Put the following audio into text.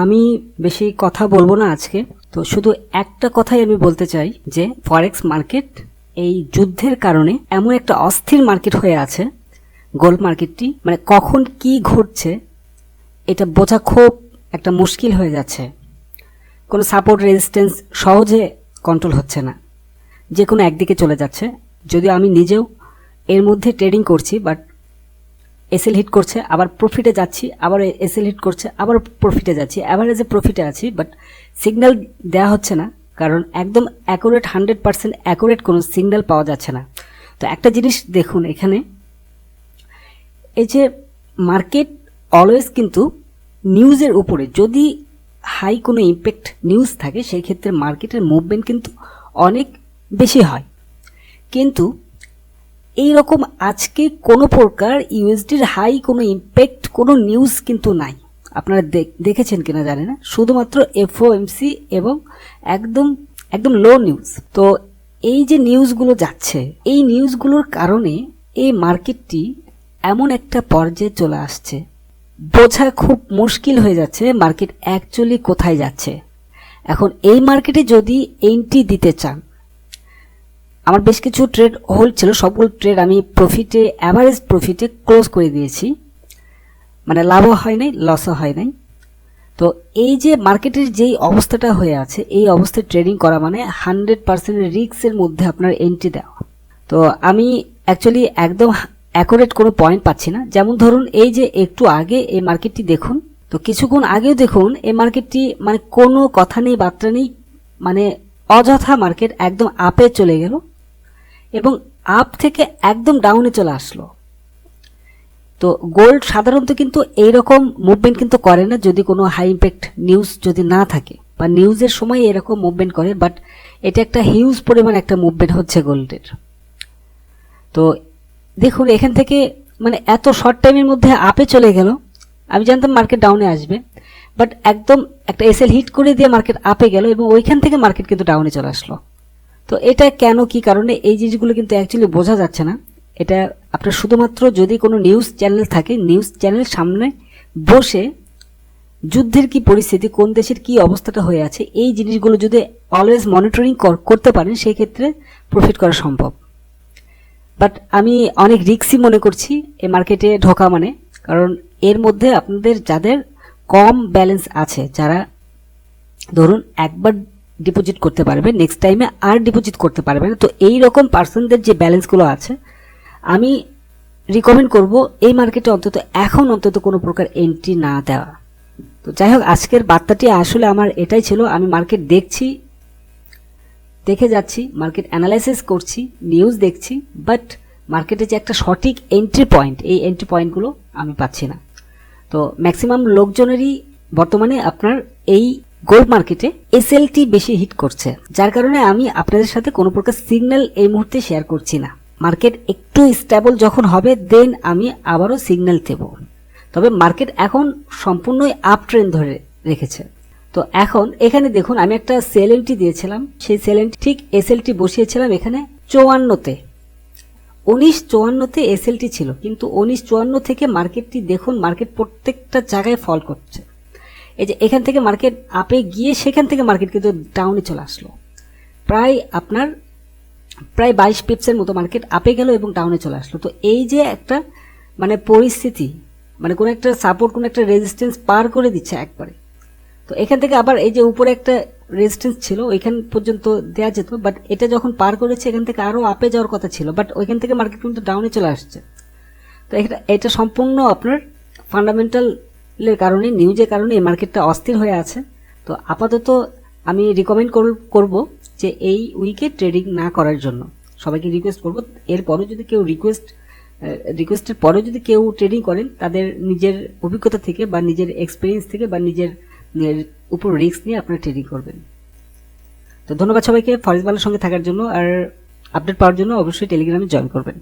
আমি বেশি কথা বলবো না আজকে, তো শুধু একটা কথাই আমি বলতে চাই যে ফরেক্স মার্কেট এই যুদ্ধের কারণে এমন একটা অস্থির মার্কেট হয়ে আছে। গোল্ড মার্কেটটি মানে কখন কি ঘটছে এটা বোঝা খুব একটা মুশকিল হয়ে যাচ্ছে। কোনো সাপোর্ট রেজিস্ট্যান্স সহজে কন্ট্রোল হচ্ছে না, যে কোনো একদিকে চলে যাচ্ছে। যদিও আমি নিজেও এর মধ্যে ট্রেডিং করছি, বাট এসএল হিট করছে, আবার প্রফিটে যাচ্ছি, আবার এসএল হিট করছে, আবার প্রফিটে যাচ্ছি, অ্যাভারেজে প্রফিটে আছি, বাট সিগন্যাল দেওয়া হচ্ছে না, কারণ একদম অ্যাকুরেট 100% অ্যাকুরেট কোনো সিগন্যাল পাওয়া যাচ্ছে না। তো একটা জিনিস দেখুন এখানে, এই যে মার্কেট অলওয়েজ কিন্তু নিউজের উপরে যদি হাই কোনো ইম্প্যাক্ট নিউজ থাকে সেই ক্ষেত্রে মার্কেটের মুভমেন্ট কিন্তু অনেক বেশি হয়। কিন্তু এই রকম আজকে কোনো প্রকার ইউএসডির হাই কোনো ইম্প্যাক্ট কোনো নিউজ কিন্তু নাই। আপনারা দেখেছেন কিনা জানি না, শুধুমাত্র এফওএমসি এবং একদম একদম লো নিউজ। তো এই যে নিউজগুলো যাচ্ছে, এই নিউজগুলোর কারণে এই মার্কেটটি এমন একটা পর্যায়ে চলে আসছে, বোঝা খুব মুশকিল হয়ে যাচ্ছে মার্কেট অ্যাকচুয়ালি কোথায় যাচ্ছে। এখন এই মার্কেটে যদি এন্ট্রি দিতে চান, আমার বেশ কিছু ট্রেড হোল্ড ছিল, সবগুলো ট্রেড আমি প্রফিটে অ্যাভারেজ প্রফিটে ক্লোজ করে দিয়েছি, মানে লাভও হয় নাই লসও হয় নাই। তো এই যে মার্কেটের যেই অবস্থাটা হয়ে আছে, এই অবস্থায় ট্রেডিং করা মানে 100% রিস্কের মধ্যে আপনার এন্ট্রি দেওয়া। তো আমি অ্যাকচুয়ালি একদম অ্যাকুরেট কোনো পয়েন্ট পাচ্ছি না। যেমন ধরুন এই যে একটু আগে এই মার্কেটটি দেখুন, তো কিছুক্ষণ আগেও দেখুন এই মার্কেটটি মানে কোনো কথা নেই বার্তা নেই, মানে অযথা মার্কেট একদম আপে চলে গেল এবং আপ থেকে একদম ডাউনে চলে আসলো। তো গোল্ড সাধারণত কিন্তু এইরকম মুভমেন্ট কিন্তু করে না যদি কোনো হাই ইম্প্যাক্ট নিউজ যদি না থাকে, বা নিউজের সময় এরকম মুভমেন্ট করে, বাট এটা একটা হিউজ পরিমাণ একটা মুভমেন্ট হচ্ছে গোল্ডের। তো দেখুন এখান থেকে মানে এত শর্ট টাইমের মধ্যে আপে চলে গেল। আমি জানতাম মার্কেট ডাউনে আসবে, বাট একদম একটা এসএল হিট করে দিয়ে মার্কেট আপে গেল এবং ওইখান থেকে মার্কেট কিন্তু ডাউনে চলে আসলো। তো এটা কেন, কি কারণে, এই জিনিসগুলো কিন্তু অ্যাকচুয়ালি বোঝা যাচ্ছে না। এটা আপনার শুধুমাত্র যদি কোনো নিউজ চ্যানেল থাকে, নিউজ চ্যানেলের সামনে বসে যুদ্ধের কি পরিস্থিতি, কোন দেশের কি অবস্থাটা হয়ে আছে, এই জিনিসগুলো যদি অলওয়েজ মনিটরিং করতে পারেন সেই ক্ষেত্রে প্রফিট করা সম্ভব। বাট আমি অনেক রিস্কি মনে করছি এই মার্কেটে ঢোকা মানে, কারণ এর মধ্যে আপনাদের যাদের কম ব্যালেন্স আছে, যারা ধরুন একবার ডিপোজিট করতে পারবে, নেক্সট টাইমে আর ডিপোজিট করতে পারবে না, তো এই রকম পার্সনদের যে ব্যালেন্সগুলো আছে আমি রিকমেন্ড করব এই মার্কেটে অন্তত কোনো প্রকার এন্ট্রি না দেওয়া। তো যাই হোক, আজকের বার্তাটি আসলে আমার এটাই ছিল। আমি মার্কেট দেখে যাচ্ছি, মার্কেট অ্যানালাইসিস করছি, নিউজ দেখছি, বাট মার্কেটে যে একটা সঠিক এন্ট্রি পয়েন্ট, এই এন্ট্রি পয়েন্টগুলো আমি পাচ্ছি না। তো ম্যাক্সিমাম লোকজনেরই বর্তমানে আপনার এই গোল্ড মার্কেটে এসএলটি বেশি হিট করছে, যার কারণে আমি আপনাদের সাথে কোনো প্রকার সিগন্যাল এই মুহূর্তে শেয়ার করছি না। মার্কেট একটু স্টেবল যখন হবে দেন আমি আবারও সিগন্যাল দেব। তবে মার্কেট এখন সম্পূর্ণই আপ ট্রেন্ড ধরে রেখেছে। তো এখন এখানে দেখুন আমি একটা সেল এন্ট্রি দিয়েছিলাম, সেই সেল এন্ট্রি ঠিক এসএলটি বসিয়েছিলাম এখানে 54-তে, 1954-তে এসএলটি ছিল, কিন্তু 1954 থেকে মার্কেটটি দেখুন, মার্কেট প্রত্যেকটা জায়গায় ফল করছে। এই যে এখান থেকে মার্কেট আপে গিয়ে সেখান থেকে মার্কেট কিন্তু ডাউনে চলে আসলো, প্রায় 22 পিপসের মতো মার্কেট আপে গেল এবং ডাউনে চলে আসলো। তো এই যে একটা মানে পরিস্থিতি, মানে কোনো একটা সাপোর্ট, কোনো একটা রেজিস্ট্যান্স পার করে দিচ্ছে একবারে। তো এখান থেকে আবার এই যে উপরে একটা রেজিস্ট্যান্স ছিল ওইখান পর্যন্ত দেওয়া যেত, বাট এটা যখন পার করেছে এখান থেকে আরও আপে যাওয়ার কথা ছিল, বাট ওইখান থেকে মার্কেট কিন্তু ডাউনে চলে আসছে। তো এটা সম্পূর্ণ আপনার ফান্ডামেন্টালের কারণে, নিউজের কারণে এই মার্কেটটা অস্থির হয়ে আছে। তো আপাতত আমি রিকমেন্ড করব যে এই উইকে ট্রেডিং না করার জন্য সবাইকে রিকোয়েস্ট করব। এরপরও যদি কেউ রিকোয়েস্টের পরেও যদি কেউ ট্রেডিং করেন, তাদের নিজের অভিজ্ঞতা থেকে বা নিজের এক্সপিরিয়েন্স থেকে বা নিজের উপর রিস্ক নিয়ে আপনারা ট্রেডিং করবেন। তো ধন্যবাদ সবাইকে ফরেক্স বাংলার সঙ্গে থাকার জন্য, আর আপডেট পাওয়ার জন্য অবশ্যই টেলিগ্রামে জয়েন করবেন।